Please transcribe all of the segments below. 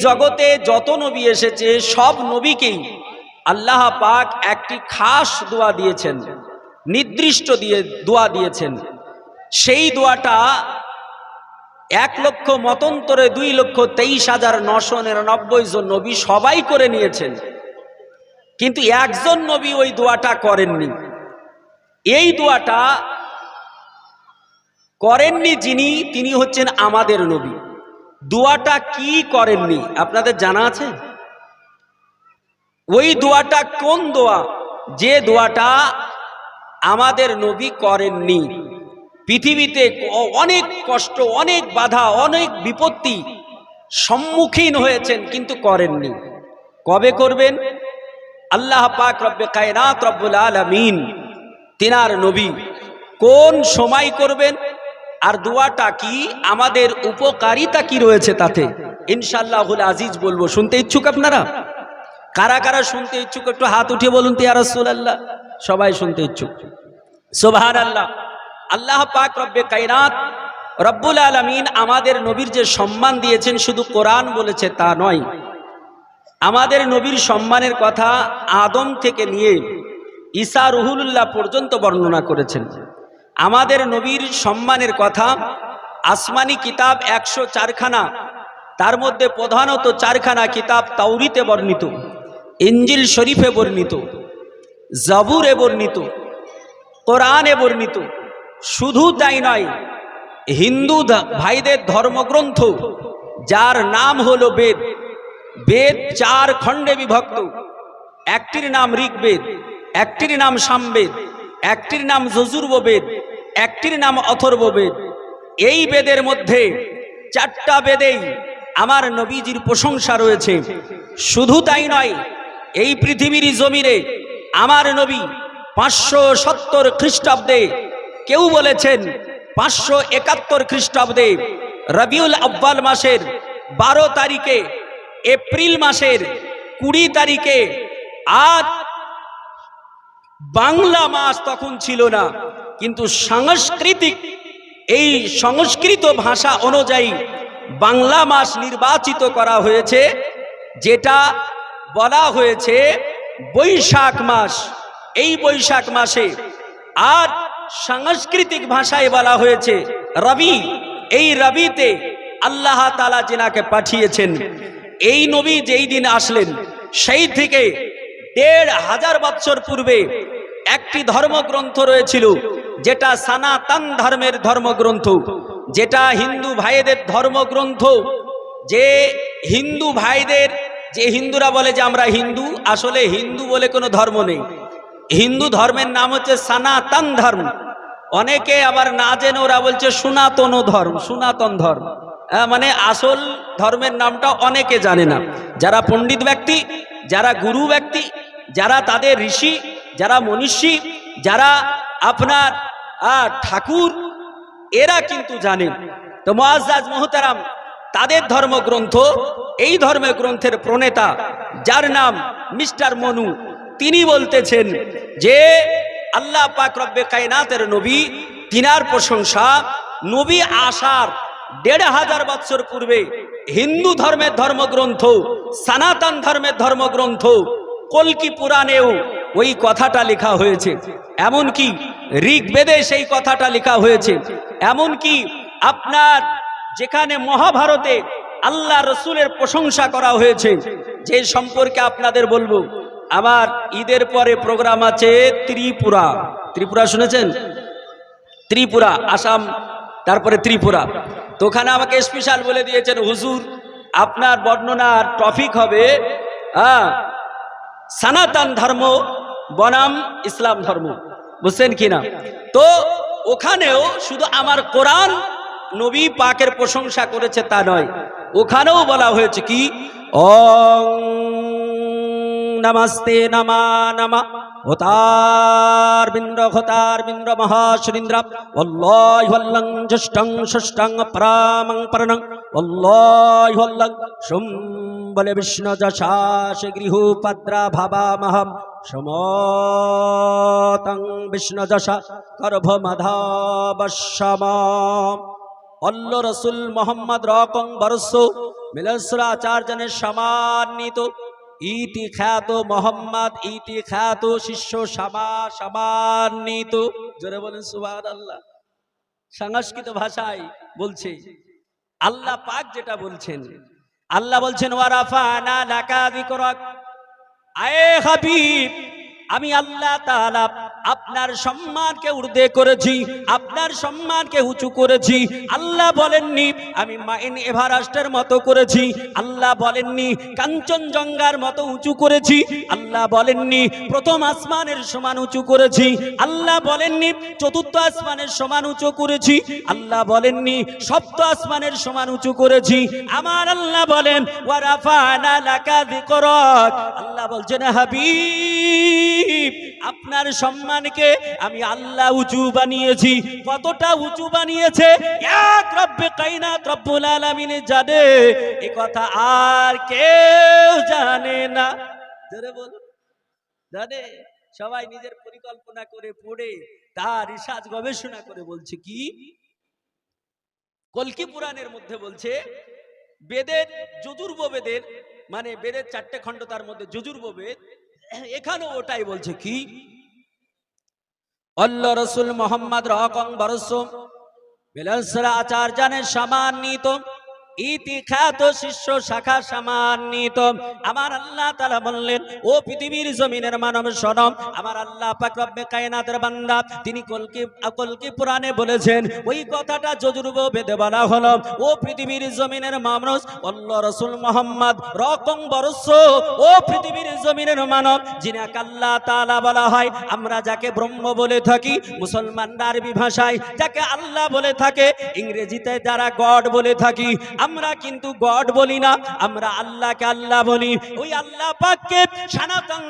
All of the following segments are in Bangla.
জগতে যত নবী এসেছে সব নবীকেই আল্লাহ পাক একটি খাস দোয়া দিয়েছেন, নির্দিষ্ট দোয়া দিয়েছেন। সেই দোয়াটা 1,00,000 মতান্তরে 2,23,999 জন নবী সবাই করে নিয়েছেন, কিন্তু একজন নবী ওই দোয়াটা করেননি। এই দোয়াটা করেননি যিনি, তিনি হচ্ছেন আমাদের নবী। দোয়াটা কি করেননি আপনাদের জানা আছে? ওই দোয়াটা কোন দোয়া? যে দোয়াটা আমাদের নবী করেননি। পৃথিবীতে অনেক কষ্ট, অনেক বাধা, অনেক বিপত্তি সম্মুখীন হয়েছেন কিন্তু করেননি। কবে করবেন? আল্লাহ পাক রব্বে কায়নাত রব্বুল আলামিন তিনার নবী কোন সময় করবেন, আর দোয়াটা কি, আমাদের উপকারিতা কি রয়েছে তাতে ইনশাআল্লাহুল আজিজ বলবো। শুনতে ইচ্ছুক আপনারা? কারা কারা শুনতে ইচ্ছুক একটু হাত উঠিয়ে বলুন তো ইয়া রাসূলুল্লাহ। সবাই শুনতে ইচ্ছুক, সুবহানাল্লাহ। আল্লাহ পাক রব্বে কায়নাত রব্বুল আলামিন আমাদের নবীর যে সম্মান দিয়েছেন, শুধু কোরআন বলেছে তা নয়। আমাদের নবীর সম্মানের কথা আদম থেকে নিয়ে ঈসা রুহুল্লাহ পর্যন্ত বর্ণনা করেছেন। আমাদের নবীর সম্মানের কথা আসমানি কিতাব 104খানা, তার মধ্যে প্রধানত 4খানা কিতাব তাওরীতে বর্ণিত, ইনজিল শরীফে বর্ণিত, জাবুরে বর্ণিত, কোরআনে বর্ণিত। শুধু তাই নয়, হিন্দু ভাইদের ধর্মগ্রন্থ যার নাম হলো বেদ, বেদ 4 খণ্ডে বিভক্ত। একটির নাম ঋগ্বেদ, একটির নাম সামবেদ, একটির নাম যজুর্বেদ, একটির নাম অথর্ববেদ। এই বেদের মধ্যে 4টা বেদেই আমার নবীজির প্রশংসা রয়েছে। শুধু তাই নয়, এই পৃথিবীর জমিনে আমার নবী 570 খ্রিস্টাব্দে, কেউ বলেছেন 571 খ্রিস্টাব্দে রবিউল আউয়াল মাসের 12 তারিখে, এপ্রিল মাসের 20 তারিখে, আর বাংলা মাস তখন ছিল না, কিন্তু সাংস্কৃতিক এই সংস্কৃত ভাষা অনুযায়ী বাংলা মাস নির্বাচিত করা হয়েছে, যেটা বলা হয়েছে বৈশাখ মাস। এই বৈশাখ মাসে, আর সাংস্কৃতিক ভাষায় বলা হয়েছে রবি। এই রবিতে আল্লাহ তাআলা যিনাকে পাঠিয়েছেন, এই নবী যেই দিন আসলেন সেই থেকে 1,500 বছর পূর্বে একটি ধর্মগ্রন্থ রয়েছিল, যেটা সনাতন ধর্মের ধর্মগ্রন্থ, যেটা হিন্দু ভাইদের ধর্মগ্রন্থ। যে হিন্দু ভাইদের, যে হিন্দুরা বলে যে আমরা হিন্দু, আসলে হিন্দু বলে কোনো ধর্ম নেই। হিন্দু ধর্মের নাম হচ্ছে সনাতন ধর্ম। অনেকে আবার না জেনে ওরা বলছে সনাতন ধর্ম, সনাতন ধর্ম। মানে আসল ধর্মের নামটা অনেকে জানে না। যারা পণ্ডিত ব্যক্তি, যারা গুরু ব্যক্তি, যারা তাদের ঋষি, যারা মনীষী, যারা আপনার ঠাকুর, এরা কিন্তু জানেন। তো মুআজ্জাজ মুহতারাম, তাদের ধর্মগ্রন্থ, এই ধর্মগ্রন্থের প্রণেতা যার নাম মিস্টার মনু, তিনি বলতেছেন যে আল্লাহ পাক রব্বে কায়নাতের নবী, তিনার প্রশংসা নবী আসার 1,500 বছর পূর্বে হিন্দু ধর্মের ধর্মগ্রন্থ, সনাতন ধর্মের ধর্মগ্রন্থ কল্কি পুরাণেও ওই কথাটা লেখা হয়েছে। এমনকি ঋগ্বেদে সেই কথাটা লেখা হয়েছে। এমনকি আপনার যেখানে মহাভারতে আল্লাহ রসুলের প্রশংসা করা হয়েছে, যে সম্পর্কে আপনাদের বলবো। আমার ঈদের পরে প্রোগ্রাম আছে ত্রিপুরা। ত্রিপুরা শুনেছেন? ত্রিপুরা, আসাম, তারপরে ত্রিপুরা। তো ওখানে আমাকে স্পেশাল বলে দিয়েছেন, হুজুর আপনার বর্ণনার টপিক হবে সনাতন ধর্ম বনাম ইসলাম ধর্ম। বুঝছেন কিনা? তো ওখানেও শুধু আমার কোরআন নবী পাকের প্রশংসা করেছে তা নয়, ওখানেও বলা হয়েছে কি, ওং নমস্তে নমা নমা হোতার বিন্দ্র মহাশুরিন্দ্র ওল্লাহু আল্লাং জ্যেষ্ঠং ষষ্ঠং পরামং পরণং ওল্লাহু আল্লাং শুম বলে বিষ্ণু যশাস গৃহ পদ্রা ভাবামহম সমতং বিষ্ণু যশা গর্ভ মাধাবশ্যম। অল্ল রসুল মোহাম্মদ রকং বরস মিলসরা চারজনের সম্মানিত ইতি খ্যাত মোহাম্মদ ইতি খ্যাত শিষ্য সম্মানিত, জোরে বলেন সুবহানাল্লাহ। সংস্কৃত ভাষায় বলছে আল্লাহ পাক যেটা বলছেন, আল্লাহ বলছেন ওয়ারাফানা লাকা যিকরাক, আয়ে হাবিব আমি আল্লাহ তাআলা আপনার সম্মানকে ঊর্ধ্বে করেছি, আপনার সম্মানকে উঁচু করেছি। আল্লাহ বলেননি আমি মাইন এভারেস্টের মতো করেছি, আল্লাহ বলেননি কাঞ্চনজঙ্ঘার মতো উঁচু করেছি, আল্লাহ বলেননি প্রথম আসমানের সমান উঁচু করেছি, আল্লাহ বলেননি চতুর্থ আসমানের সমান উঁচু করেছি, আল্লাহ বলেননি সপ্ত আসমানের সমান উঁচু করেছি। আমার আল্লাহ বলেন ওয়ারাফানা লাকা যিকরাক, আল্লাহ বলছেন হাবিব আপনার সম্মানকে আমি আল্লাহ উঁচু বানিয়েছি। কতটা উঁচু বানিয়েছে এক রব্বে কায়নাত রব্বুল আলামিন জানে, এ কথা আর কেউ জানে না। জোরে বলো, জানে? সবাই নিজের পরিকল্পনা করে পড়ে তার রিসার্চ গবেষণা করে বলছে কি, কল্কি পুরাণের মধ্যে বলছে বেদের যজুর্ব বেদের মানে বেদের 4টে খণ্ড, তার মধ্যে যজুর্ব বেদ, এখানে ওটাই বলছে কি আল্লাহ রাসূল মুহাম্মদ রকম বরসম মিলসরা আচার্যের সম্মানিত ইতি খ্যাত শিষ্য শাখা সম্মানিত। আমার আল্লাহ তাআলা বললেন ও পৃথিবীর জমিনের মানব শোনো, আমার আল্লাহ পাক রব্বে কায়নাতের বান্দা তিনি কল্কি পুরাণে বলেছেন, ওই কথাটা যজুর্ব বেদে বলা হলো ও পৃথিবীর জমিনের মানুষ আল্লাহ রাসূল মুহাম্মদ রকম বরস, ও পৃথিবীর জমিনের মানব যিনাকে আল্লাহ তাআলা বলা হয়, আমরা যাকে ব্রহ্ম বলে থাকি, মুসলমানরা আরবি ভাষায় যাকে আল্লাহ বলে থাকে, ইংরেজিতে যারা গড বলে থাকি, আমরা কিন্তু গড বলি না, আমরা আল্লাহকে আল্লাহ বলি। ওই আল্লাহ পাককে সনাতন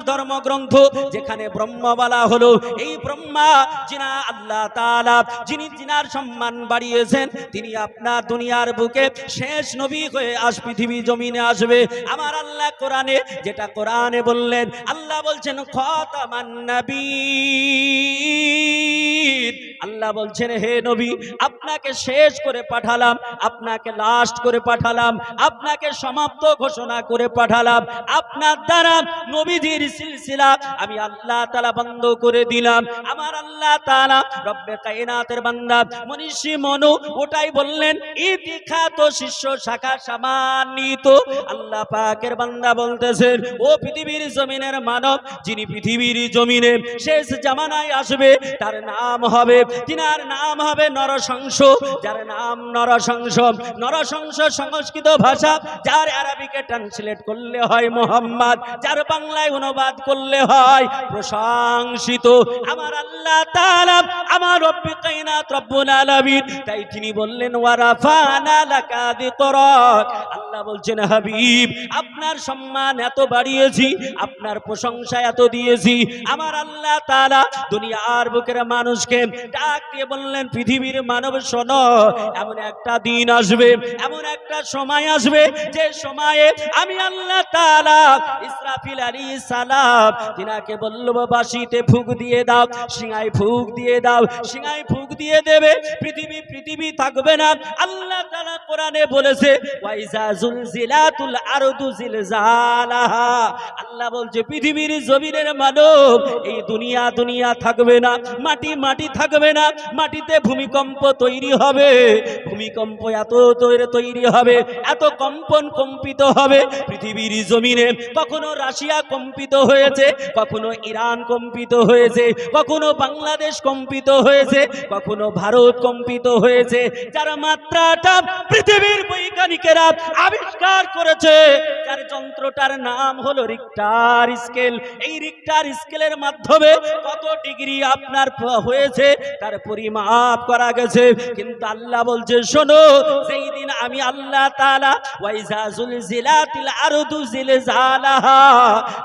ধর্মগ্রন্থ যেখানে ব্রহ্ম বলা হলো, এই ব্রহ্মা যিনি আল্লাহ তাআলা যিনার সম্মান বাড়িয়েছেন, তিনি আপনার দুনিয়ার বুকে শেষ নবী হয়ে পৃথিবী জমিনে আসবে। আমার আল্লাহ কোরআনে যেটা কোরআনে বললেন, আল্লাহ বলছেন খাতামান নবীয়্যিন, আল্লাহ বলছেন হে নবী আপনাকে শেষ করে পাঠালাম, আপনাকে লাস্ট করে পাঠালাম, আপনাকে সমাপ্ত ঘোষণা করে পাঠালাম, আপনার দ্বারা নবীজির সিলসিলা আমি আল্লাহ তাআলা বন্ধ করে দিলাম। আমার আল্লাহ তাআলা রব্বে কায়নাতের বান্দা মনীষী মনু ওটাই বললেন ইতি খ্যাত শিষ্য শাখা সম্মানিত। আল্লাহ পাকের বান্দা বলতেছেন ও পৃথিবীর জমিনের মানব যিনি পৃথিবীর জমিনে শেষ জামানায় আসবে, তার নাম হবে, তিনার নাম হবে নরশংস, যার নাম নরশংস। নরশংস সংস্কৃত ভাষা, যার আরবিকে ট্রান্সলেট করলে হয় মোহাম্মদ, যার বাংলায় অনুবাদ করলে হয় প্রশংসিত। আমার আল্লাহ তাআলা আমার রব্বে কায়নাত রব্বুল আলামিন, তাই তিনি বললেন ওয়ারাফানা লাকা যিকরাক, আল্লাহ বলছেন হাবিব আপনার সম্মান এত বাড়িয়েছি, আপনার প্রশংসা এত দিয়েছি। আমার আল্লাহ তাআলা দুনিয়ার বুকের মানুষকে ডাক দিয়ে বললেন পৃথিবীর মানব শোনো, এমন একটা দিন আসবে, এমন একটা সময় আসবে, যে সময়ে আমি আল্লাহ তাআলা ইসরাফিল আলাইহিস সালাম তিনাকে বলবো বাঁশিতে ফুঁক দিয়ে দাও, সিঙায় ফুঁক দিয়ে দাও, সিঙায় ফুঁক দিয়ে দেবে, পৃথিবী থাকবে না। আল্লাহ তাআলা কোরআনে বলেছে ওয়াইজা জুলজিলাতুল আরদু জিলজালাহা, আল্লাহ বলছে পৃথিবীর জমিনের মানব এই দুনিয়া থাকবে না, মাটি থাকবে না, মাটিতে ভূমিকম্প তৈরি হবে, ভূমিকম্প এত তৈরি হবে, এত কম্পিত হবে পৃথিবীর জমিনে। কখনো রাশিয়া কম্পিত হয়েছে, কখনো ইরান কম্পিত হয়েছে, কখনো বাংলাদেশ কম্পিত হয়েছে, কখনো ভারত কম্পিত হয়েছে। যার মাত্রাটা পৃথিবীর বৈজ্ঞানিকেরা আবিষ্কার করেছে, যার যন্ত্রটার নাম হলো রিক্টার স্কেল। এই রিক্টার স্কেলের মাধ্যমে কত ডিগ্রি আপনার হয়েছে তার পরিমাপ করা গেছে। কিন্তু আল্লাহ বলছে শোনো, সেই দিন আমি আল্লাহ তাআলা ওয়াইজা জুলজিলাতিল আরদু জিলজালাহা,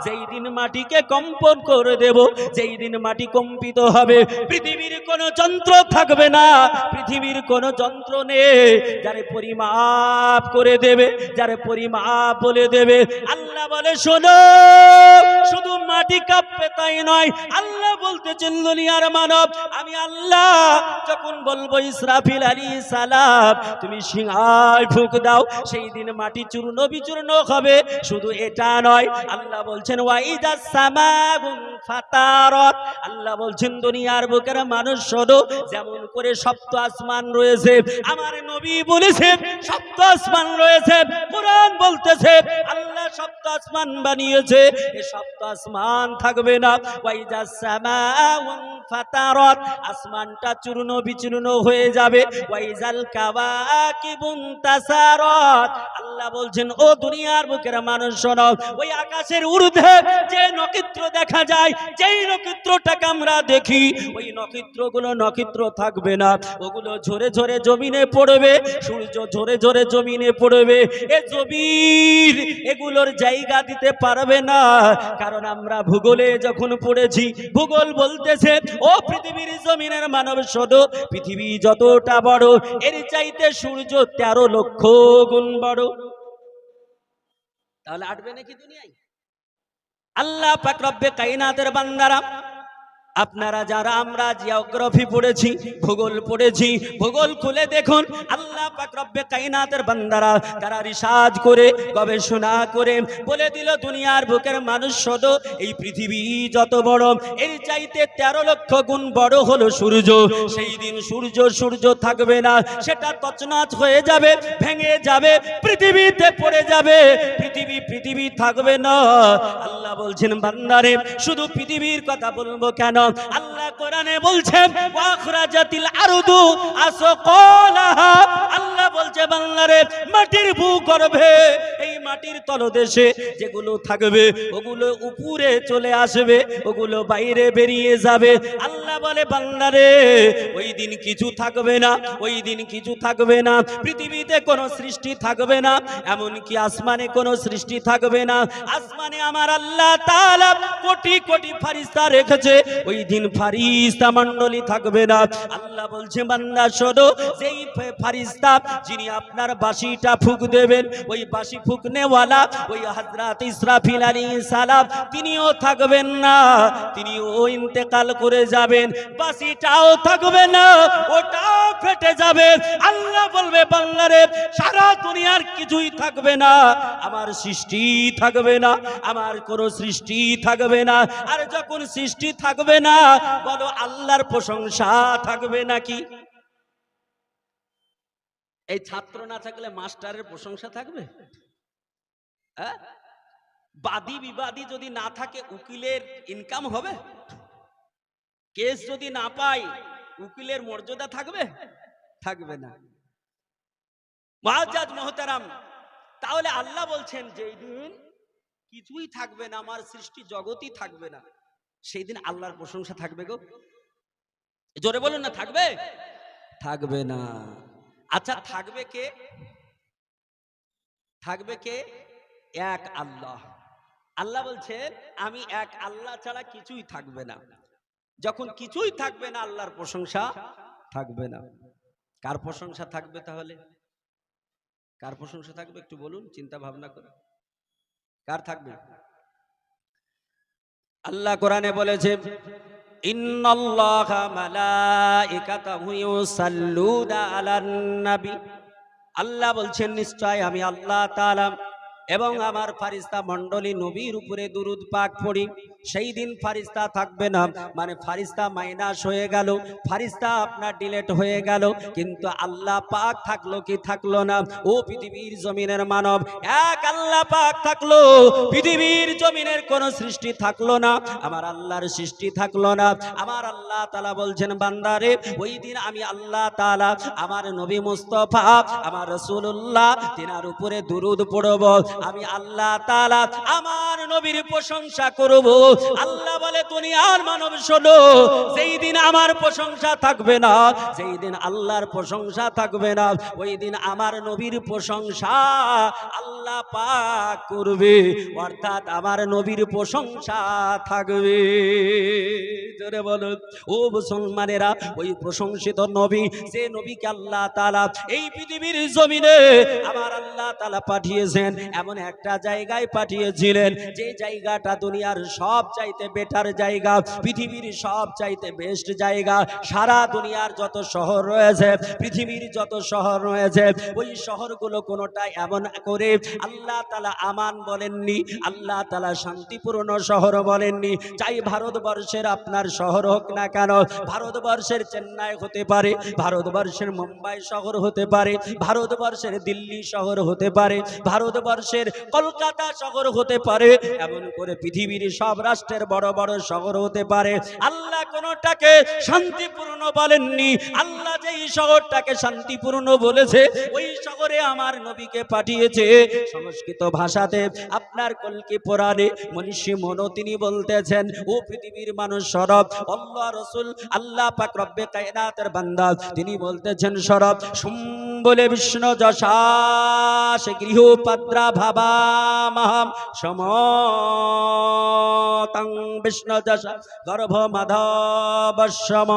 যেই দিন মাটিকে কম্পন করে দেব, যেই দিন মাটি কম্পিত হবে, পৃথিবীর কোনো যন্ত্র থাকবে না, পৃথিবীর কোনো যন্ত্র নেই যারে পরিমাপ করে দেবে, যারে পরিমাপ বলে দেবে। আল্লাহ বলে শোনো, শুধু মাটি কাঁপবে তাই নয়, আল্লাহ বলতেছেন দুনিয়ার মানব, আমি আল্লাহ যখন বলবো ইসরাফিল আলাইহিস সালাম তুমি সিংহায় ফুঁক দাও, সেই দিন মাটি চূর্ণ বিচূর্ণ হবে। শুধু এটা নয়, আল্লাহ বলছেন ওয়াইদাস সামাউ ফাতারাত, আল্লাহ বলছেন দুনিয়ার বুকের মানুষ শোনো, যেমন করে সপ্ত আসমান রয়েছে, আমার নবী বলেছে সপ্ত আসমান রয়েছে, কোরআন বলতেছে আল্লাহ সপ্ত আসমান বানিয়েছে, এই সপ্ত আসমান থাকবে না। ওয়াইদাস সামাউ ফাতারাত, আসমানটা চূর্ণ বিচূর্ণ হয়ে যাবে। ওয়াইজাল কাওয়াকিবুন তাসারাত, আল্লাহ বলছেন ও দুনিয়ার বুকের মানুষ শোনো, ওই আকাশের ঊর্ধ্বে যে নক্ষত্র দেখা যায়, যেই নক্ষত্রটাকে আমরা দেখি, ওই নক্ষত্রগুলো নক্ষত্র থাকবে না, ওগুলো ঝরে ঝরে জমিনে পড়বে। সূর্য ঝরে ঝরে জমিনে পড়বে, এ জমিন এগুলোর জায়গা দিতে পারবে না। কারণ আমরা ভূগোলে যখন পড়েছি, ভূগোল বলতেছে ও পৃথিবীর জমিনের মানব শোনো, পৃথিবী যতটা বড়, এর চাইতে সূর্য 13 লক্ষ গুণ বড়। তাহলে আটবে নাকি দুনিয়ায়? আল্লাহ পাক রব্বে কায়নাতের বান্দারা, আপনারা যারা আমরা জিওগ্রাফি পড়েছি, ভূগোল পড়েছি, ভূগোল খুলে দেখুন, আল্লাহ পাক রব্বে কায়নাতের বান্দারা তারা রিসার্চ করে গবেষণা করে বলে দিল দুনিয়ার বুকের মানুষ শোনো, এই পৃথিবী যত বড়, এর চাইতে 13 লক্ষ গুণ বড় হলো সূর্য। সেই দিন সূর্য থাকবে না, সেটা তছনছ হয়ে যাবে, ভেঙে যাবে, পৃথিবীতে পড়ে যাবে, পৃথিবী থাকবে না। আল্লাহ বলছেন বান্দারে শুধু পৃথিবীর কথা বলবো কেন, আল্লাহ কোরআনে বলছেন ওয়াখরাজাতিল আরদু আসকালাহা, আল্লাহ বলছে বান্দারে মাটির ভূগর্ভে, এই মাটির তলদেশে যেগুলো থাকবে ওগুলো উপরে চলে আসবে, ওগুলো বাইরে বেরিয়ে যাবে। আল্লাহ বলে বান্দারে ওই দিন কিছু থাকবে না, ওই দিন কিছু থাকবে না, পৃথিবীতে কোনো সৃষ্টি থাকবে না, এমনকি আসমানে কোনো সৃষ্টি থাকবে না। আসমানে আমার আল্লাহ তাআলা কোটি কোটি ফেরেশতা রেখেছে, ওই দিন ফেরেশতা মণ্ডলী থাকবে না। আল্লাহ বলছে বান্দা শোনো, যেই ফেরেশতা যিনি আপনার বাঁশিটা ফুঁক দেবেন, ওই বাঁশি ফুঁকনেওয়ালা ওই হযরত ইসরাফিল আলাইহিস সালাম তিনিও থাকবেন না, তিনিও ইন্তেকাল করে যাবেন, বাঁশিটাও থাকবে না, ওটাও ফেটে যাবে। আল্লাহ বলবে বান্দারে সারা দুনিয়ার কিছুই থাকবে না, আমার সৃষ্টি থাকবে না, আমার কোন সৃষ্টি থাকবে না। আর যখন সৃষ্টি থাকবে না, বলো আল্লাহর প্রশংসা থাকবে নাকি? এই ছাত্র না থাকলে মাস্টারের প্রশংসা থাকবে? হ্যাঁ, বাদী বিবাদী যদি না থাকে উকিলের ইনকাম হবে? কেস যদি না পাই উকিলের মর্যাদা থাকবে? থাকবে না। মুআজ্জাজ মুহতারাম, তাহলে আল্লাহ বলছেন যেই দিন কিছুই থাকবে না, আমার সৃষ্টি জগতই থাকবে না, সেই দিন আল্লাহর প্রশংসা থাকবে গো? জোরে বলুন না, থাকবে? থাকবে না। আচ্ছা থাকবে কে? থাকবে কে? এক আল্লাহ। আল্লাহ বলছেন আমি এক আল্লাহ ছাড়া কিছুই থাকবে না। যখন কিছুই থাকবে না, আল্লাহর প্রশংসা থাকবে না। কার প্রশংসা থাকবে তাহলে? কার প্রশংসা থাকবে একটু বলুন, চিন্তা ভাবনা করে। কার থাকবে? আল্লাহ কোরআনে বলেছে ইন্নাল্লাহা মালাইকাতাহু ইউসাল্লুনা আলান নবী, আল্লাহ বলছেন নিশ্চয় আমি আল্লাহ তাআলা এবং আমার ফারিস্তা মণ্ডলী নবীর উপরে দুরুদ পাক পড়ি। সেই দিন ফারিস্তা থাকবে না, মানে ফারিস্তা মাইনাস হয়ে গেল, ফারিস্তা আপনার ডিলেট হয়ে গেল, কিন্তু আল্লাহ পাক থাকলো কি থাকলো না? ও পৃথিবীর জমিনের মানব, এক আল্লাহ পাক থাকলো, পৃথিবীর জমিনের কোন সৃষ্টি থাকলো না, আমার আল্লাহর সৃষ্টি থাকলো না। আমার আল্লাহ তাআলা বলছেন বান্দারে ওই দিন আমি আল্লাহ তাআলা আমার নবী মুস্তাফা আমার রাসূলুল্লাহ তিনার উপরে দুরুদ পড়ব, আমি আল্লাহ তাআলা আমার নবীর প্রশংসা করব। আল্লাহ বলে দুনিয়ার মানব শোনো, যেই দিন আমার প্রশংসা থাকবে না, যেই দিন আল্লাহর প্রশংসা থাকবে না, ওই দিন আমার নবীর প্রশংসা আল্লাহ পাক করবে, অর্থাৎ আমার নবীর প্রশংসা থাকবে। জোরে বলো ও মুসলমানেরা, ওই প্রশংসিত নবী, যে নবীকে আল্লাহ তাআলা এই পৃথিবীর জমিনে আমার আল্লাহ তাআলা পাঠিয়েছেন, এমন একটা জায়গায় পাঠিয়েছিলেন যে জায়গাটা দুনিয়ার সব চাইতে বেটার জায়গা, পৃথিবীর সব চাইতে বেস্ট জায়গা। সারা দুনিয়ার যত শহর রয়েছে, পৃথিবীর যত শহর রয়েছে, ওই শহরগুলো কোনোটা এমন করে আল্লাহ তাআলা আমান বলেননি, আল্লাহ তাআলা শান্তিপূর্ণ শহর বলেননি। চাই ভারতবর্ষের আপনার শহর হোক না কেন, ভারতবর্ষের চেন্নাই হতে পারে, ভারতবর্ষের মুম্বাই শহর হতে পারে, ভারতবর্ষের দিল্লি শহর হতে পারে, ভারতবর্ষের কলকাতা শহর হতে পারে, এমন করে পৃথিবীর সব রাষ্ট্রের বড় বড় শহর হতে পারে। আল্লাহ কোনটাকে শান্তিপূর্ণ বলেননি। আল্লাহ যেই শহরটাকে শান্তিপূর্ণ বলেছে, ওই শহরে আমার নবীকে পাঠিয়েছে। সংস্কৃত ভাষাতে আপনার কলকি পুরাণে মনীষী মনো তিনি বলতেছেন, ও পৃথিবীর মানুষ সরব, আল্লাহ রসুল আল্লাহ পাক রব্বে কায়নাতের বান্দা, তিনি বলতেছেন সরব বলে বিষ্ণু যশাস গৃহ পাদ্রা ভাবা মহাম সমতং বিষ্ণু যশা গর্ভ মাধব সম।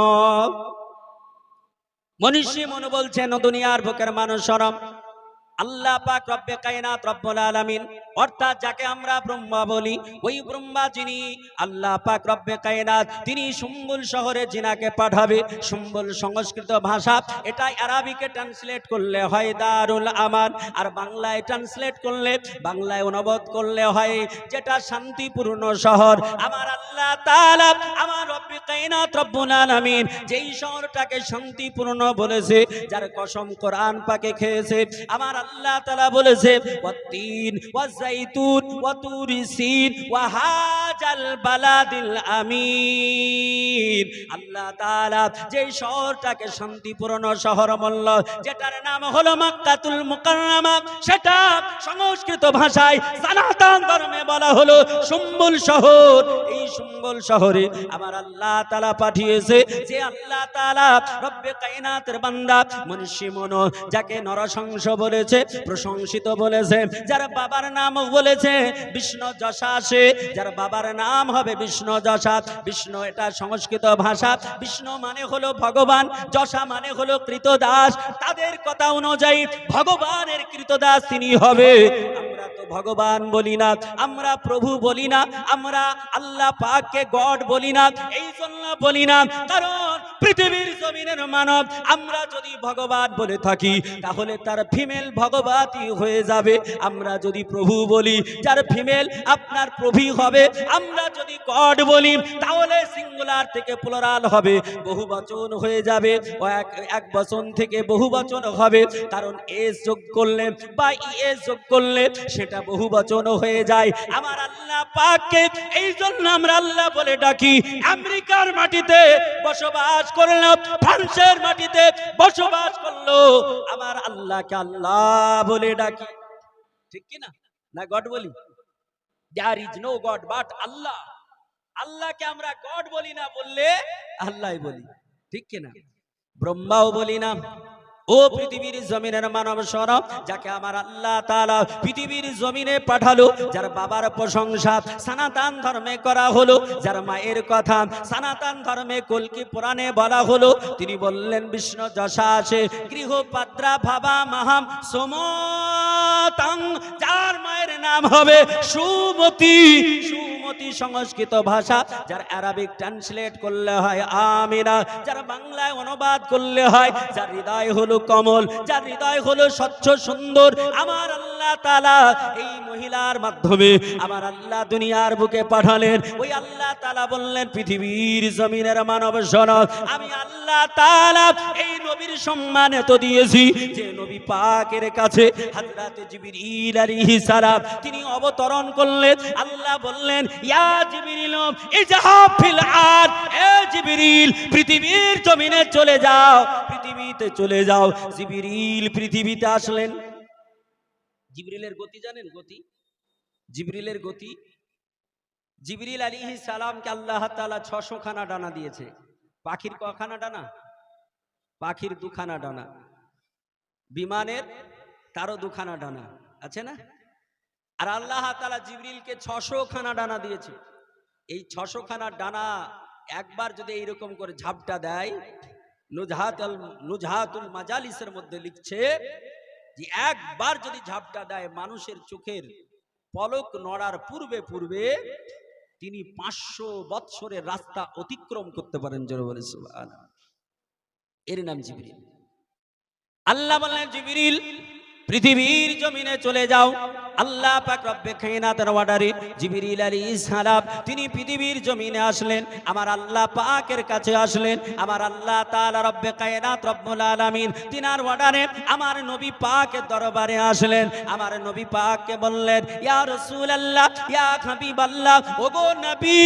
মনীষী মনো বলছেন, দুনিয়ার বুকের মানুষ সরব, আল্লাহ পাক রব্বে কায়নাত রব্বুল আলামিন, অর্থাৎ যাকে আমরা ব্রহ্মা বলি, ওই ব্রহ্মা যিনি আল্লাহ পাক রব্বে কায়নাত, তিনি সুম্বুল শহরে জিনাকে পাঠাবে। সুম্বুল সংস্কৃত ভাষা, এটা আরবিকে ট্রান্সলেট করলে হয় দারুল আমান, আর বাংলায় ট্রান্সলেট করলে, বাংলায় অনুবাদ করলে হয় যেটা শান্তিপূর্ণ শহর। আমার আল্লাহ তাআলা, আমার রব্বে কায়নাত রব্বুল আলামিন যেই শহরটাকে শান্তিপূর্ণ বলেছে, যার কসম কোরআন পাকে খেয়েছে, আমার আল্লাহ তাআলা বলেছে ওয়াতিন ওয়াজাইতুন ওয়াতুরি সিন ওয়া হাজাল বালাদিল আমিন। আল্লাহ তাআলা যে শহরটাকে শান্তিপূর্ণ শহর বলল, যেটার নাম হলো মক্কাতুল মুকাররমা, সেটা সংস্কৃত ভাষায় সনাতন ধর্মে বলা হলো সুম্বুল শহর। এই সুম্বুল শহরে আমার আল্লাহ তাআলা পাঠিয়েছে, যে আল্লাহ তাআলা রব্বে কায়নাতের বান্দা মনীষী মনো, যাকে নরসংস বলেছে, প্রশংসিত বলেছে, যার বাবার নাম বলেছে বিষ্ণু যশাসে, যার বাবার নাম হবে বিষ্ণু যশা। বিষ্ণু এটা সংস্কৃত ভাষা, বিষ্ণু মানে হলো ভগবান, যশা মানে হলো কৃতদাস। তাদের কথা অনুযায়ী ভগবানের কৃতদাস তিনি হবে। আমরা তো ভগবান বলি না, আমরা প্রভু বলি না, আমরা আল্লাহ পাককে গড বলি না। এই জন্য বলি না কারণ পৃথিবীর জমিনের মানব আমরা যদি ভগবান বলে থাকি, তাহলে তার ফিমেল ভগবতী হয়ে যাবে। আমরা যদি প্রভু বলি, যার ফিমেল আপনার প্রভু হবে। আমরা যদি গড বলি, তাহলে সিঙ্গুলার থেকে প্লুরাল হবে, বহু বচন হয়ে যাবে। ও এক বচন থেকে বহু বচন হবে, কারণ এস যোগ করলে বা ইএস যোগ করলে সেটা বহু বচন হয়ে যায়। আমার আল্লাহ পাককে এই জন্য আমরা আল্লাহ বলে ডাকি। আমেরিকার মাটিতে বসবাস করলো, ফ্রান্সের মাটিতে বসবাস করলো, আমার আল্লাহকে আল্লাহ বলে ডাকি, ঠিক কি না? না গড বলি? There is no God but Allah. আল্লাহকে আমরা গড বলি না, বললে আল্লাহ বলি, ঠিক কি না? ব্রহ্মাও বলি না। ও পৃথিবীর জমিনের মানব সরব, যাকে আমার আল্লাহ তাআলা পৃথিবীর জমিনে পাঠালো, যার বাবার প্রশংসা সনাতন ধর্মে করা হলো, যার মায়ের কথা সনাতন ধর্মে কলকি পুরাণে বলা হলো, তিনি বললেন বিষ্ণু যশাসে গৃহ পাদ্রা ভাবা মহাম সমতং, যার মায়ের নাম হবে সুমতি। সুমতি সংস্কৃত ভাষা, যার আরবিক ট্রান্সলেট করলে হয় আমিনা, যার বাংলায় অনুবাদ করলে হয় যার হৃদয় হলো কমল, যার হৃদয় হলো স্বচ্ছ সুন্দর। আমার আল্লাহ তাআলা এই মহিলার মাধ্যমে আমার আল্লাহ দুনিয়ার বুকে পাঠালেন। ওই আল্লাহ তাআলা বললেন, পৃথিবীর জমিনের মানব শোনো, আমি আল্লাহ তাআলা এই নবীর সম্মান এত দিয়েছি যে নবী পাকের কাছে হযরত জিবরিল আলাইহিস সালাম তিনি অবতরণ করলেন। আল্লাহ বললেন, ইয়া জিবরিল ইজহাব ফিল আরদ, এ জিবরিল পৃথিবীর জমিনে চলে যাও, পৃথিবীতে চলে যাও। জিবরিল পৃথিবীতে আসলেন। জিবরিলের গতি জানেন? গতি, জিবরিলের গতি, জিবরিল আলাইহিস সালামকে আল্লাহ তাআলা 600 খানা ডানা দিয়েছে। পাখির কখানা ডানা? পাখির দুখানা ডানা। বিমানের তারও দুখানা ডানা আছে না? আর আল্লাহ তাআলা জিবরিলকে 600 খানা ডানা দিয়েছে। এই 600 খানা ডানা একবার যদি এইরকম করে ঝাপটা দেয়, নুজহাতুল মাজালিসের মধ্যে লিখছে যে একবার যদি ঝাপটা দেয় মানুষের চোখের পলক নড়ার পূর্বে পূর্বে তিনি 500 বৎসরের রাস্তা অতিক্রম করতে পারেন। জোরে বলে সুবহানাল্লাহ। এর নাম জিবরিল। আল্লাহ বললেন জিবরিল পৃথিবীর জমিনে চলে যাও। আল্লাহ পাক রব্বে কায়নাতের অর্ডারে জিবরিল আলাইহিস সালাম তিনি পৃথিবীর জমিনে আসলেন, আমার আল্লাহ পাকের কাছে আসলেন। আমার আল্লাহ তাআলা রব্বে কায়নাত রব্বুল আলামিন তিনার অর্ডারে আমার নবী পাকের দরবারে আসলেন। আমার নবী পাককে বললেন, ইয়া রাসূলুল্লাহ, ইয়া হাবিবাল্লাহ, ওগো নবী,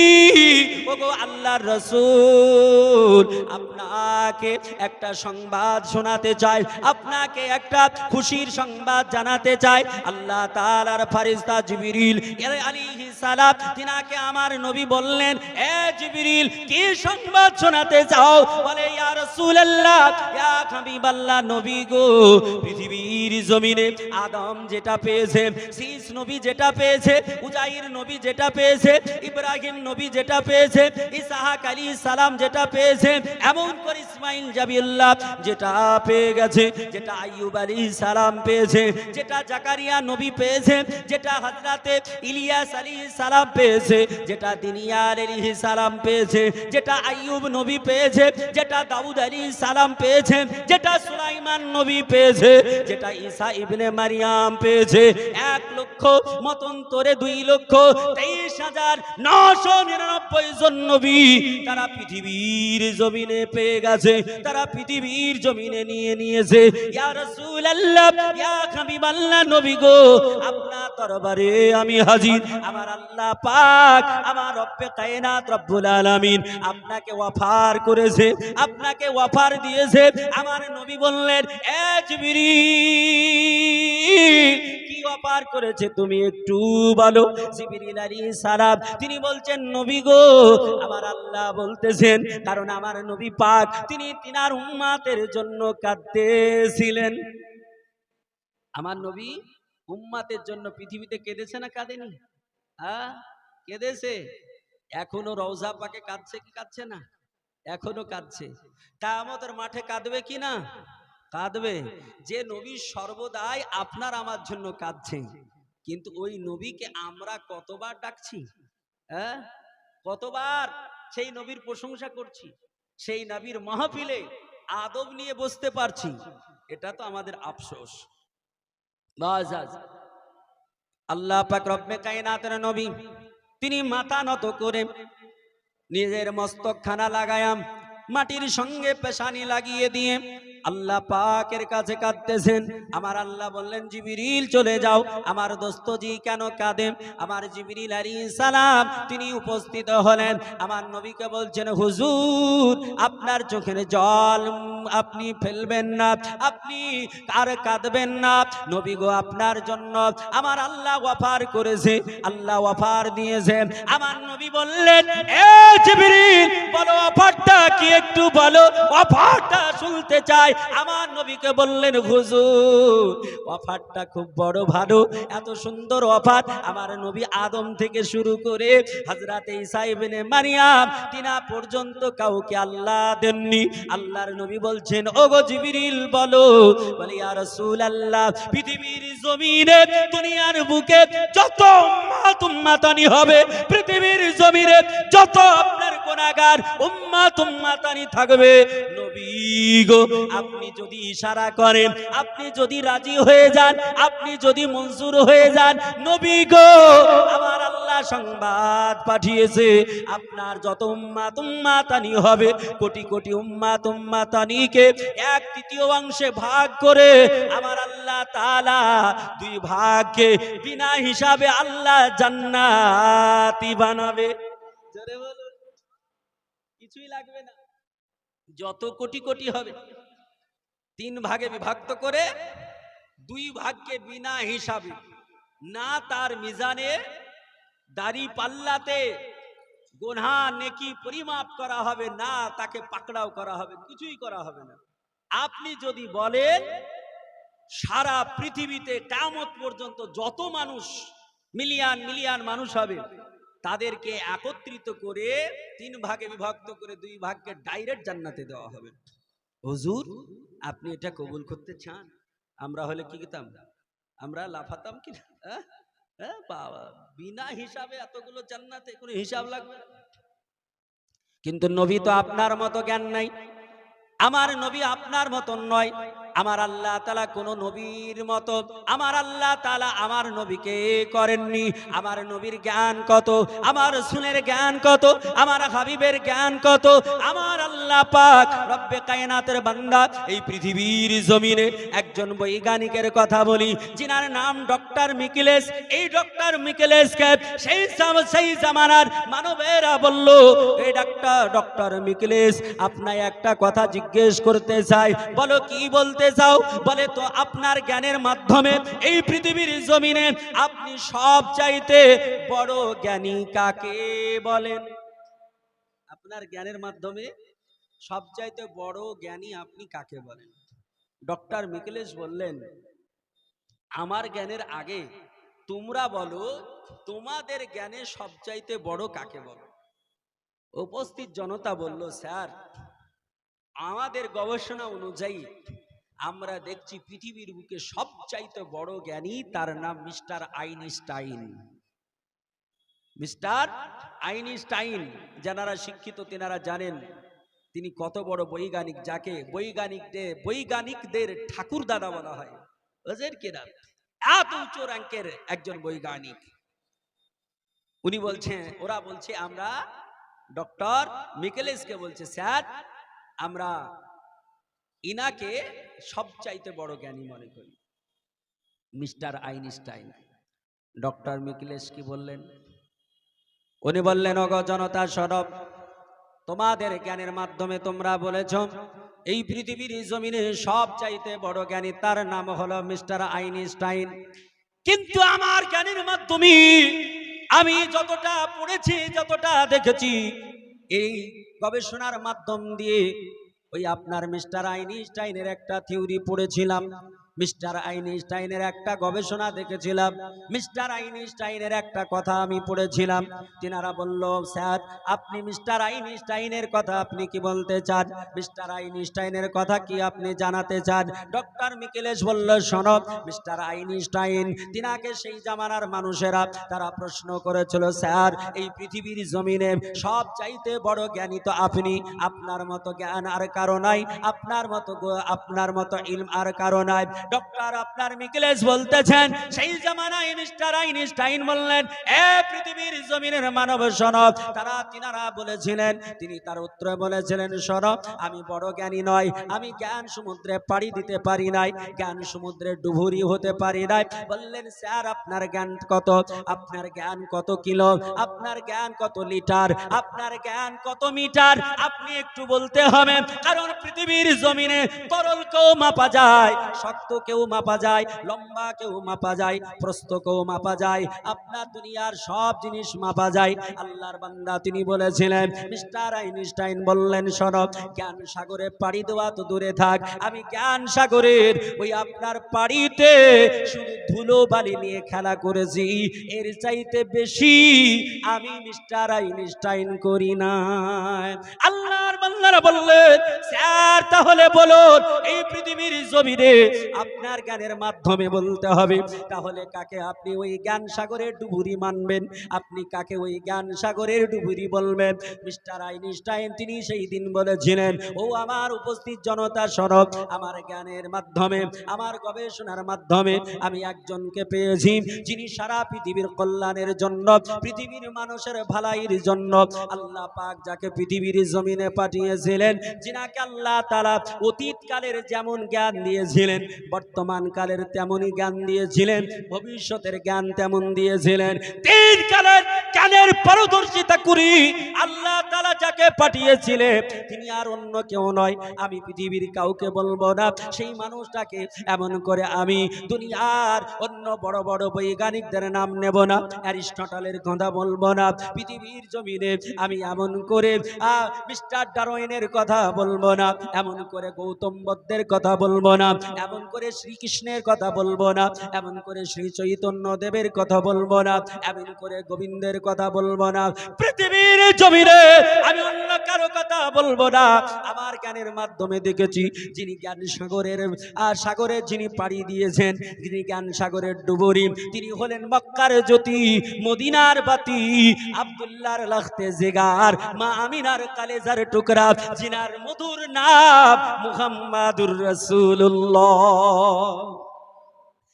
ওগো আল্লাহর রাসূল, আপনাকে একটা সংবাদ শোনাতে চাই, আপনাকে একটা খুশির সংবাদ জানাতে চাই। আল্লাহ তাআলার ফেরেশতা জিবরিল আলাইহিস সালাম তিনাকে আমার নবী বললেন, এ জিবরিল কি সংবাদ শোনাতে চাও? বলে, ইয়া রাসূলুল্লাহ, ইয়া হাবিবাল্লাহ, নবী গো, পৃথিবীর জমিনে আদম যেটা পেয়েছে, শীষ নবী যেটা পেয়েছে, উজাইর নবী যেটা পেয়েছে, ইব্রাহিম নবী যেটা পেয়েছে, ইসহাক আলাইহিস সালাম যেটা পেয়েছে, এমন করে ইসমাইল জাবিউল্লাহ যেটা পেয়ে গেছে, যেটা আইয়ুব আলাইহিস সালাম পেয়েছে, যেটা জাকারিয়া নবী পেয়েছে, যেটা হযরতে ইলিয়াস আলাইহিস সালাম পেয়েছে, যেটা দিনিয়ার আলাইহিস সালাম পেয়েছে, যেটা আইয়ুব নবী পেয়েছে, যেটা দাউদ আলাইহিস সালাম পেয়েছে, যেটা সুলাইমান নবী পেয়েছে, যেটা ঈসা ইবনে মারিয়াম পেয়েছে, 1 লক্ষ মতন্তরে 2,23,999 জন নবী তারা পৃথিবীর জমিনে পেয়ে গেছে, তারা পৃথিবীর জমিনে নিয়েছে। ইয়া রাসূলুল্লাহ, ইয়া হাবিবাল্লাহ, নবী গো, আপনার দরবারে আমি হাজির। আমার আল্লাহ পাক, আমার রব্বে কায়নাত রব্বুল আলামিন আপনাকে অফার করেছে, আপনাকে অফার দিয়েছে। আমার নবী বললেন, এ জিবরিল কি অফার করেছে তুমি একটু বলো। জিবরিল আলাইহিস সালাম তিনি বলছেন, নবী গো, আমার আল্লাহ বলতেছেন, কারণ আমার নবী পাক তিনি তিনার উম্মতের জন্য কাঁদতেছিলেন। আমার নবী উম্মতের জন্য পৃথিবীতে কেঁদেছে না কাঁদেনি? হ্যাঁ, কেঁদেছে। এখনো রওজা পাকে কাঁদছে কি কাঁদছে না? এখনো কাঁদছে। কিয়ামতের মাঠে কাঁদবে কি না? কাঁদবে। যে নবী সর্বদাই আপনার আমার জন্য কাঁদছে, কিন্তু ওই নবীকে আমরা কতবার ডাকছি? হ্যাঁ, কতবার সেই নবীর প্রশংসা করছি, সেই নবীর মাহফিলে আদব নিয়ে বসতে পারছি। এটা তো আমাদের আফসোস। আল্লাহ পাক রব্বে কায়নাতের নবী তিনি মাথা নত করে নিজের মস্তক খানা লাগায়াম মাটির সঙ্গে পেশানি লাগিয়ে দিয়ে আল্লাহ পাকের কাছে কাঁদতেছেন। আমার আল্লাহ বললেন, জিবরিল চলে যাও। আমার দোস্তজি কেন কাঁদে? আমার জিবরিল আলাইহিস সালাম তিনি উপস্থিত হলেন। আমার নবীকে বলছেন, হুজুর আপনার চোখের জল আপনি ফেলবেন না, আপনি আর কাঁদবেন না। নবী গো, আপনার জন্য আমার আল্লাহ অফার করেছে, আল্লাহ অফার দিয়েছে। আমার নবী বললেন, এ জিবরিল বলো অফারটা কি, একটু বলো, অফারটা শুনতে চাই। আমার নবীকে বললেন, হুজুর অফারটা খুব বড় ভালো, এত সুন্দর অফার আমার নবী আদম থেকে শুরু করে হযরতে ঈসা ইবনে মারিয়াম তিনা পর্যন্ত কাউকে আল্লাহ দেননি। আল্লাহর নবী বলছেন, ওগো জিবরিল বলো। বলে, ইয়া রাসূলুল্লাহ, পৃথিবীর জমিনে দুনিয়ার বুকে যত উম্মত উম্মাতানি হবে, পৃথিবীর জমিনে যত আপনার গুনাহগার উম্মত উম্মাতানি থাকবে, নবী গো আপনি যদি ইশারা করেন, আপনি যদি রাজি হয়ে যান, আপনি যদি মঞ্জুর হয়ে যান, নবী গো আমার আল্লাহ সংবাদ পাঠিয়েছে, আপনার যত উম্মত উম্মাতানি হবে, কোটি কোটি উম্মত উম্মাতানিকে 1/3 অংশে ভাগ করে আমার আল্লাহ তাআলা 2 ভাগকে বিনা হিসাবে আল্লাহ জান্নাতি বানাবে। জোরে বলুন, কিছুই লাগবে না। যত কোটি কোটি হবে 3 ভাগে বিভক্ত করে 2 ভাগকে বিনা হিসাবে, না তার মিজানে দাড়ি পাল্লাতে গুনাহ নেকি পরিমাপ করা হবে, না তাকে পাকড়াও করা হবে, কিছুই করা হবে না। আপনি যদি বলেন সারা পৃথিবীতে কিয়ামত পর্যন্ত যত মানুষ মিলিয়ন মিলিয়ন মানুষ হবে, তাদেরকে একত্রিত করে 3 ভাগে বিভক্ত করে 2 ভাগকে ডাইরেক্ট জান্নাতে দেওয়া হবে। হুজুর আপনি এটা কবুল করতে চান? আমরা হলে কি কিতাম? আমরা লাফাতাম কি না? বাবা, বিনা হিসাবে এতগুলো জান্নাতে কোনো হিসাব লাগবে না। কিন্তু নবী তো আপনার মতো জ্ঞান নাই, আমার নবী আপনার মতন নয়। আমার আল্লাহ তাআলা কোন নবীর মতো, আমার আল্লাহ তাআলা আমার নবীকে করেননি। আমার নবীর জ্ঞান কত, আমার রাসূলের জ্ঞান কত, আমার হাবিবের জ্ঞান কত। আমার আল্লাহ পাক রব্বে কায়নাতের বান্দা এই পৃথিবীর জমিনে একজন বৈজ্ঞানিকের কথা বলি, যিনার নাম ডক্টর মিকেলেস। এই ডক্টর মিকেলেসকে সেই জামানার মানবেরা বলল, এই ডক্টর মিকেলেস, আপনার একটা কথা জিজ্ঞেস করতে চাই। বলো কি বলতে চাও? বলে তো আপনার জ্ঞানের মাধ্যমে এই পৃথিবীর জমিনে আপনি সব চাইতে বড় জ্ঞানী কাকে বলেন? আপনার জ্ঞানের মাধ্যমে সব চাইতে বড় জ্ঞানী আপনি কাকে বলেন? ডক্টর মিকেলেস বললেন, আমার জ্ঞানের আগে তোমরা বলো তোমাদের জ্ঞানে সবচাইতে বড় কাকে বলো? উপস্থিত জনতা বলল, স্যার, আমাদের গবেষণা অনুযায়ী আমরা দেখছি পৃথিবীর বুকে সবচাইতে বড় জ্ঞানী, তার নাম মিস্টার আইনস্টাইন। মিস্টার আইনস্টাইন, যারা শিক্ষিত তেনারা জানেন তিনি কত বড় বৈজ্ঞানিক, যাকে বৈজ্ঞানিকদের ঠাকুর দাদা বলা হয়। বুঝলেন কিনা? এত উচ্চ র্যাঙ্কের একজন বৈজ্ঞানিক। উনি বলছেন, ওরা বলছে, আমরা ডক্টর মিকেলেসকে বলছে, স্যার, আমরা ইনাকে সবচাইতে বড় জ্ঞানী মনে করি, মিস্টার আইনস্টাইন। ডক্টর মিকেলেস কি বললেন? উনি বললেন, ওগো জনতা সরব, তোমাদের জ্ঞানের মাধ্যমে তোমরা বলেছ এই পৃথিবীর জমিনে সবচাইতে বড় জ্ঞানী, তার নাম হলো মিস্টার আইনস্টাইন। কিন্তু আমার জ্ঞানের মাধ্যমে আমি যতটা পড়েছি, যতটা দেখেছি, এই গবেষণার মাধ্যম দিয়ে ওই আপনার মিস্টার আইনস্টাইনের একটা থিওরি পড়েছিলাম, মিস্টার আইনস্টাইনের একটা গবেষণা দেখেছিলাম, মিস্টার আইনস্টাইনের একটা কথা আমি পড়েছিলাম। তিনারা বলল, স্যার, আপনি মিস্টার আইনস্টাইনের কথা আপনি কি বলতে চান? মিস্টার আইনস্টাইনের কথা কি আপনি জানাতে চান? ডক্টর মিকেলেস বলল, শোনো, মিস্টার আইনস্টাইন, তিনাকে সেই জামানার মানুষেরা তারা প্রশ্ন করেছিল, স্যার, এই পৃথিবীর জমিনে সব চাইতে বড় জ্ঞানী তো আপনি, আপনার মতো জ্ঞান আর কারো নাই, আপনার মতো ইলম আর কারো নাই। ডক্টর আপনার মিকেলেস বলতেছেন, সেই জামানায় মিস্টার আইনস্টাইন বললেন, এ পৃথিবীর জমিনের মানব শোনো, তিনারা বলেছিলেন, তিনি তার উত্তরে বলেছিলেন, শোনো, আমি বড় জ্ঞানী নয়, আমি জ্ঞান সমুদ্রে পাড়ি দিতে পারি নাই, জ্ঞান সমুদ্রে ডুবুরি হতে পারি নাই। বললেন, স্যার, আপনার জ্ঞান কত? আপনার জ্ঞান কত কিলো? আপনার জ্ঞান কত লিটার? আপনার জ্ঞান কত মিটার? আপনি একটু বলতে হবে, কারণ পৃথিবীর জমিনে তরল কেউ মাপা যায়, শক্ত কেউ মাপা যায়, লম্বা কেউ মাপা যায়, প্রস্থ কেউ মাপা যায়, আপনার দুনিয়ার সব জিনিস মাপা যায়। আল্লাহর বান্দা তিনি বলেছিলেন, মিস্টার আইনস্টাইন বললেন, শোনো, জ্ঞান সাগরে পাড়ি দেওয়া তো দূরে থাক, আমি জ্ঞান সাগরের ওই আপনার পাড়িতে শুধু ধুলো বালি নিয়ে খেলা করেছি, এর চাইতে বেশি আমি মিস্টার আইনস্টাইন করি না। আল্লাহর বান্দারা বললেন, স্যার, তাহলে বলুন, এই পৃথিবীর জমিনে আপনার জ্ঞানের মাধ্যমে বলতে হবে, তাহলে কাকে আপনি ওই জ্ঞান সাগরের ডুবুরি মানবেন? আপনি কাকে ওই জ্ঞান সাগরের ডুবুরি বলবেন? মিস্টার আইনস্টাইন তিনি সেই দিন বলেছিলেন, ও আমার উপস্থিত জনতা শোনো, আমার জ্ঞানের মাধ্যমে, আমার গবেষণার মাধ্যমে আমি একজনকে পেয়েছি, যিনি সারা পৃথিবীর কল্যাণের জন্য, পৃথিবীর মানুষের ভালাইয়ের জন্য আল্লাহ পাক যাকে পৃথিবীর জমিনে পাঠিয়েছিলেন, যিনাকে আল্লাহ তাআলা অতীত কালের যেমন জ্ঞান দিয়েছিলেন, বর্তমান কালের তেমনই জ্ঞান দিয়েছিলেন, ভবিষ্যতের জ্ঞান তেমন দিয়েছিলেন, তিন কালের জ্ঞানের পারদর্শিতা করি আল্লাহ তাআলা যাকে পাঠিয়েছিলেন, তিনি আর অন্য কেউ নয়। আমি পৃথিবীর কাউকে বলবো না, সেই মানুষটাকে এমন করে আমি দুনিয়ার অন্য বড় বড় বৈজ্ঞানিকদের নাম নেব না, অ্যারিস্টটলের কথা বলবো না, পৃথিবীর জমিনে আমি এমন করে মিস্টার ডারউইনের কথা বলবো না, এমন করে গৌতম বুদ্ধের কথা বলবো না, এমন করে শ্রীকৃষ্ণের কথা বলবো না, এমন করে শ্রী চৈতন্য দেবের কথা বলবো না, এমন করে গোবিন্দের কথা বলবো না। পৃথিবীর জমিনে আমি অন্য কারো কথা বলবো না, আমার জ্ঞানের মাধ্যমে দেখেছি যিনি জ্ঞান সাগরের যিনি পাড়ি দিয়েছেন, যিনি জ্ঞান সাগরের ডুবুরি, তিনি হলেন মক্কার জ্যোতি, মদিনার বাতি, আব্দুল্লাহর লাখতে জিগার, মা আমিনার কালেজার টুকরা, জিনার মধুর নাম মুহাম্মাদুর রাসূলুল্লাহ।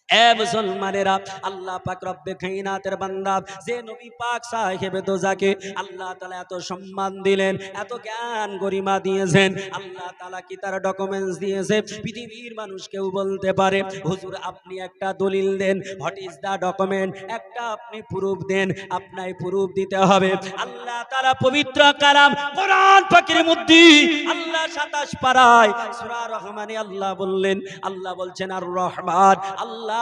এ মুসলমানেরা, আল্লাহ পাক রব্বে কায়নাতের বান্দা যে নবী পাক সাহেবে দোজাকে আল্লাহ তাআলা এত সম্মান দিলেন, এত জ্ঞান গরিমা দিয়েছেন, আল্লাহ তাআলা কি তার ডকুমেন্টস দিয়েছে? পৃথিবীর মানুষ কেউ বলতে পারে হুজুর আপনি একটা দলিল দেন, হোয়াট ইজ দা ডকুমেন্ট, একটা আপনি প্রুফ দেন। আপনাই প্রুফ দিতে হবে। আল্লাহ তাআলা পবিত্র কালাম কোরআন পাকের মধ্যে আল্লাহ 27 পারায় সূরা রহমানে আল্লাহ বললেন, আল্লাহ বলছেন আর রহমান আল্লাহ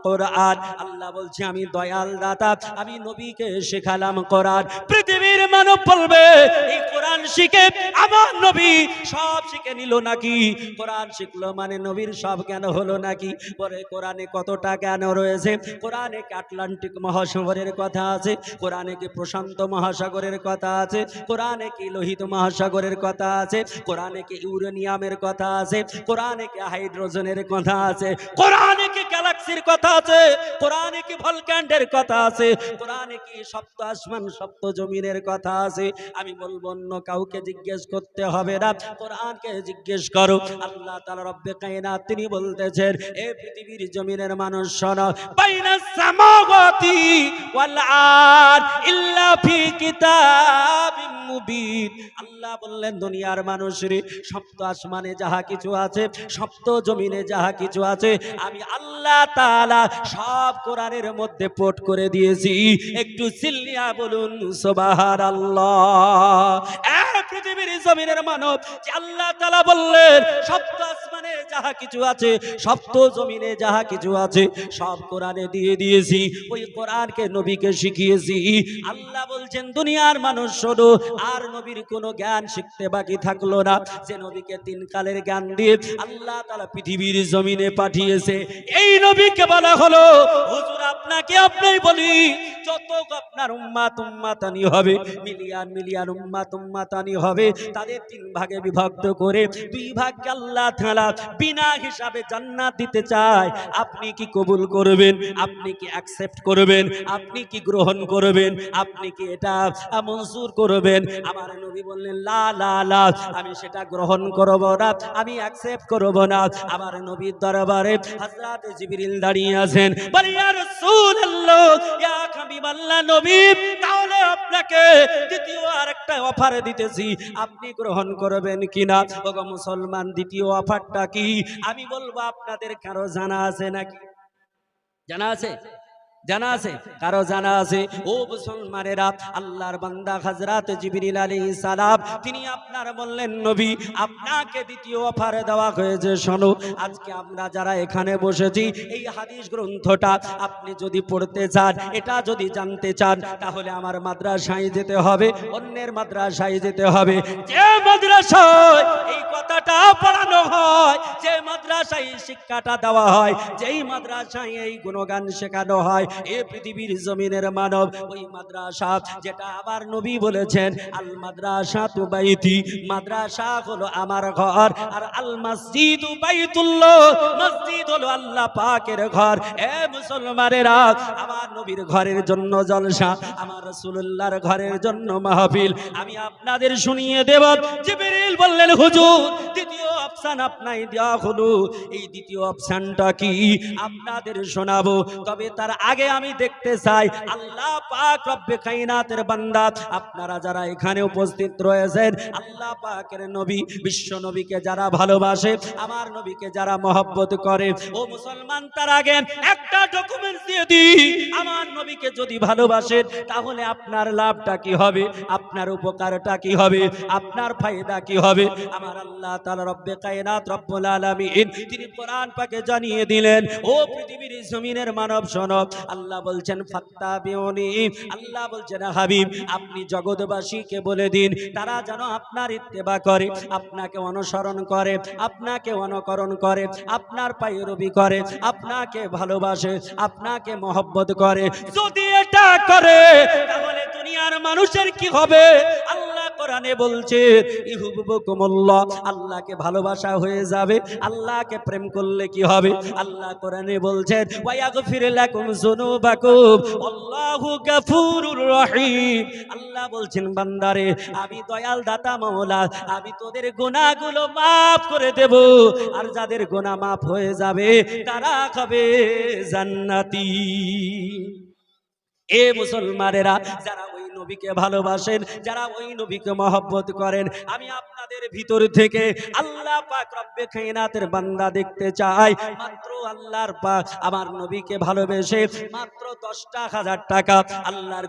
কোরআন, আল্লাহ বলছে আমি দয়াল দাতা, আমি নবীকে শেখালাম কোরআন। পৃথিবীর মানব বলবে এই কোরআন শিখে আমার নবী সব শিখে নিল নাকি? কোরআন শিখলো মানে নবীর সব জ্ঞান হলো নাকি? পরে কোরআনে কতটা জ্ঞান রয়েছে? কোরআনে কি আটলান্টিক মহাসাগরের কথা আছে? কোরআনে কি প্রশান্ত মহাসাগরের কথা আছে? কোরআনে কি লোহিত মহাসাগরের কথা আছে? কোরআনে কি ইউরেনিয়ামের কথা আছে? কোরআনে কি হাইড্রোজেনের কথা আছে? কোরআনে কি গ্যালাক্সির কথা আছে? কোরআনে কি ভলক্যানের কথা আছে? কোরআনে কি সপ্ত আসমান সপ্ত জমিনের কথা আছে? আমি বলবো অন্য কাউকে জিজ্ঞেস করতে হবে না, কোরআনকে জিজ্ঞেস করো। আল্লাহ তাআলা রব্বে কায়নাত তিনি বলতেছেন এই পৃথিবীর জমিনের মানুষ শোনো, বাইনাস সামাওয়াতি ওয়াল আরদ ইল্লা ফি কিতাবিম মুবিন। আল্লাহ বললেন দুনিয়ার মানুষ রে, সপ্ত আসমানে যাহা কিছু আছে, সপ্ত জমিনে যাহা কিছু আছে, আমি আল্লাহ তাআলা সব কোরআনের মধ্যে পোট করে দিয়েছি। একটু চিল্লিয়া বলুন সুবহানাল্লাহ। পৃথিবীর জমিনের মানব যে আল্লাহ তাআলা বললেন সপ্ত আসমানে যাহা কিছু আছে, সপ্ত জমিনে যাহা কিছু আছে, সব কোরআনে দিয়ে দিয়েছি। ওই কোরআনকে নবীকে শিখিয়েছি। আল্লাহ বলছেন দুনিয়ার মানুষ শোনো, আর নবীর কোনো জ্ঞান শিখতে বাকি থাকলো না। যে নবীকে 3 কালের জ্ঞান দিয়ে আল্লাহ তাআলা পৃথিবীর জমিনে পাঠিয়েছে, এই নবীকে বলা হলো হুজুর আপনাকে আপনি বলি যত আপনার উম্মাতানি হবে, মিলিয়ন মিলিয়ন উম্মাতানি হবে, তাদের 3 ভাগে বিভক্ত করে 2 ভাগকে আল্লাহ তাআলা বিনা হিসাবে জান্নাত দিতে চায়। আপনি কি কবুল করবেন? আপনি কি অ্যাকসেপ্ট করবেন? আপনি কি গ্রহণ করবেন? আপনি কি এটা মঞ্জুর করবেন? আমার নবী বললেন লা লা লা, আমি সেটা গ্রহণ করব না, আমি অ্যাকসেপ্ট করব না। আমার নবীর দরবারে হযরত জিবরিল দাঁড়িয়ে আছেন, বলে ইয়া রাসূলুল্লাহ, ইয়া হাবিবাল্লাহ নবী, তাহলে আপনাকে দ্বিতীয় আরেকটা অফার দিতেছি, আপনি গ্রহণ করবেন কিনা? ওগো মুসলমান, দ্বিতীয় অফারটা কি? আমি বলবো আপনাদের কারো জানা আছে নাকি? জানা আছে? জানা আছে? কারো জানা আছে? ও মুসলমানেরা, আল্লাহর বান্দা হযরত জিবরিল আলাইহিস সালাম তিনি আপনার বললেন নবী আপনাকে দ্বিতীয় অফার দেওয়া হয়েছে। শোনো, আজকে আমরা যারা এখানে বসেছি এই হাদিস গ্রন্থটা আপনি যদি পড়তে চান, এটা যদি জানতে চান, তাহলে আমার মাদ্রাসায় যেতে হবে, অন্যের মাদ্রাসায় যেতে হবে। যে মাদ্রাসায় এই কথাটা পড়ানো হয়, যে মাদ্রাসায় শিক্ষাটা দেওয়া হয়, যেই মাদ্রাসায় এই গুণগান শেখানো হয়, এই পৃথিবীর জমিনের মানব ওই মাদ্রাসা, যেটা আবার নবী বলেছেন আল মাদ্রাসাতু বাইতি, মাদ্রাসা হলো আমার ঘর, আর আল মসজিদু বাইতুল্লাহ, মসজিদ হলো আল্লাহ পাকের ঘর। এ মুসলমানেরা, আমার নবীর ঘরের জন্য জলসা, আমার রাসূলুল্লাহর ঘরের জন্য মাহফিল। আমি আপনাদের শুনিয়ে দেব। জিবরিল বললেন হুজুর দ্বিতীয় অপশন আপনাই দেওয়া হলো, এই দ্বিতীয় অপশনটা কি আপনাদের শোনাবো। তবে তার আগে আমি দেখতে চাই আল্লাহ পাক রব্বে কায়নাতের বান্দা আপনারা যারা এখানে উপস্থিত রয়েছেন, আল্লাহ পাকের নবী বিশ্ব নবীকে যারা ভালোবাসে, আমার নবীকে যারা মহব্বত করে, ও মুসলমান, তার আগে একটা ডকুমেন্টস দিয়ে দিই, আমার নবীকে যদি ভালোবাসেন তাহলে আপনার লাভটা কি হবে, আপনার উপকারটা কি হবে, আপনার ফায়দা কি হবে। আমার আল্লাহ তাআলা রব্বে কায়নাত রব্বুল আলামিন তিনি কোরআন পাকে জানিয়ে দিলেন, ও পৃথিবীর জমিনের মানব শোনো, আল্লাহ বলছেন ফাত্তাবিউনি, আল্লাহ বলছেন হাবিব আপনি জগৎবাসীকে বলে দিন তারা যেন আপনার ইত্তেবা করে, আপনাকে অনুসরণ করে, আপনাকে অনুকরণ করে, আপনার পায়রবি করে, আপনাকে ভালোবাসে, আপনাকে মহব্বত করে। যদি এটা করে তাহলে দুনিয়ার মানুষের কি হবে? আল্লাহ কোরআনে বলছে ইহুব্বুকুমুল্লাহ, আল্লাহকে ভালোবাসা হয়ে যাবে। আল্লাহকে প্রেম করলে কি হবে? আল্লাহ কোরআনে বলছেন ওয়ায়াগফির লাকুম যুনুবাকুম আল্লাহু গফুরুর রহিম। আল্লাহ বলছেন বান্দারে আমি দয়াল দাতা মাওলা, আমি তোদের গুনাহগুলো মাফ করে দেব, আর যাদের গুনাহ মাফ হয়ে যাবে তারা হবে জান্নাতি। এ মুসলমানেরা, যারা ওই নবীকে ভালোবাসেন, যারা ওই নবীকে মহব্বত করেন, আমি আপনাদের ভিতর থেকে আল্লাহ পাক রব্বে কায়নাতের বান্দা দেখতে চাই। মাত্র আল্লাহর পাক আমার নবীকে ভালোবেসে মাত্র 10,000 টাকা আল্লাহর